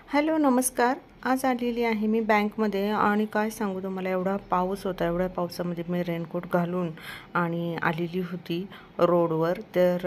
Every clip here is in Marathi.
हॅलो नमस्कार. आज आलेली आहे मी बँकमध्ये आणि काय सांगू तुम्हाला, एवढा पाऊस होता. एवढ्या पावसामध्ये मी रेनकोट घालून आणि आलेली होती रोडवर. तर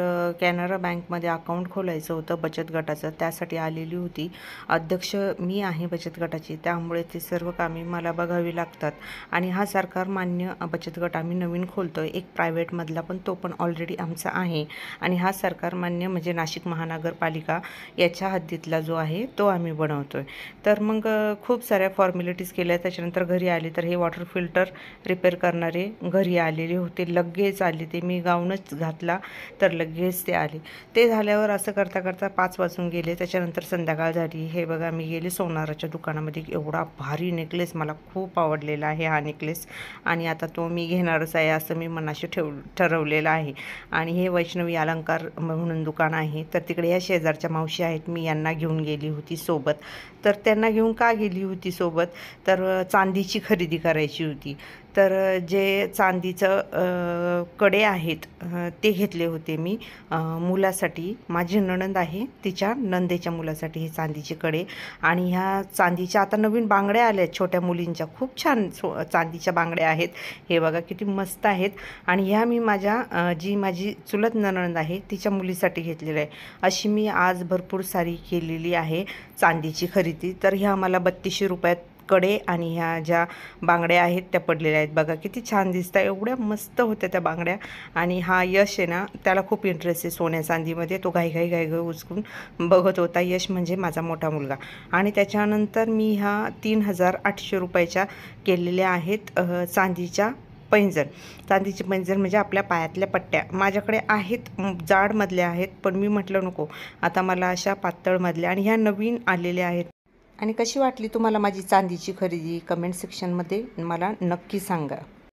कॅनरा बँकमध्ये अकाउंट खोलायचं होतं बचत गटाचं, त्यासाठी आलेली होती. अध्यक्ष मी आहे बचत गटाची, त्यामुळे ते सर्व कामे मला बघावी लागतात. आणि हा सरकारमान्य बचत गट आम्ही नवीन खोलतो आहे, एक प्रायव्हेटमधला, पण तो पण ऑलरेडी आमचा आहे. आणि हा सरकारमान्य म्हणजे नाशिक महानगरपालिका याच्या हद्दीतला जो आहे तो आम्ही बनवतो आहे. तर मग खूप साऱ्या फॉर्मॅलिटीज केल्या. त्याच्यानंतर घरी आले तर हे वॉटर फिल्टर रिपेअर करणारे घरी आलेले होते. लगेच आले ते, मी गाऊनच घातला तर लगेच ते आले. ते झाल्यावर असं करता करता 5 वाजून गेले. त्याच्यानंतर संध्याकाळ झाली. हे बघा, मी गेले सोनाराच्या दुकानामध्ये. एवढा भारी नेकलेस मला खूप आवडलेला आहे हा नेकलेस, आणि आता तो मी घेणारच आहे असं मी मनाशी ठरवलेलं आहे. आणि हे वैष्णवी अलंकार म्हणून दुकान आहे, तर तिकडे या शेजारच्या मावशी आहेत, मी यांना घेऊन गेली होती सोबत. तर त्यांना घेऊन का गेली होती सोबत, तर चांदीची खरेदी करायची होती. तर जे चांदीचं कडे आहेत ते घेतले होते मी मुलासाठी. माझी नणंद आहे, तिच्या नंदेच्या मुलासाठी हे चांदीचे कडे. आणि ह्या चांदीच्या आता नवीन बांगड्या आल्या आहेत छोट्या मुलींच्या, खूप छान चांदीच्या बांगड्या आहेत. हे बघा किती मस्त आहेत. आणि ह्या मी माझ्या जी माझी चुलत नणंद आहे तिच्या मुलीसाठी घेतलेलं आहे. अशी मी आज भरपूर सारी केलेली आहे चांदीची खरेदी. तर ह्या मला 3200 रुपयात कडे आणि ह्या ज्या बांगड्या आहेत त्या पडलेल्या आहेत. बघा किती छान दिसतात, एवढ्या मस्त होत्या त्या बांगड्या. आणि हा यश आहे ना, त्याला खूप इंटरेस्ट आहे सोन्या चांदीमध्ये. तो घाई उचकून बघत होता. यश म्हणजे माझा मोठा मुलगा. आणि त्याच्यानंतर मी ह्या 3800 रुपयाच्या केलेल्या आहेत चांदीच्या पैंजण. चांदीची पैंजण म्हणजे आपल्या पायातल्या पट्ट्या माझ्याकडे आहेत, जाडमधल्या आहेत, पण मी म्हटलं नको, आता मला अशा पातळमधल्या. आणि ह्या नवीन आलेल्या आहेत. आणि कशी वाटली तुम्हाला माझी चांदीची खरेदी, कमेंट सेक्शनमध्ये मला नक्की सांगा.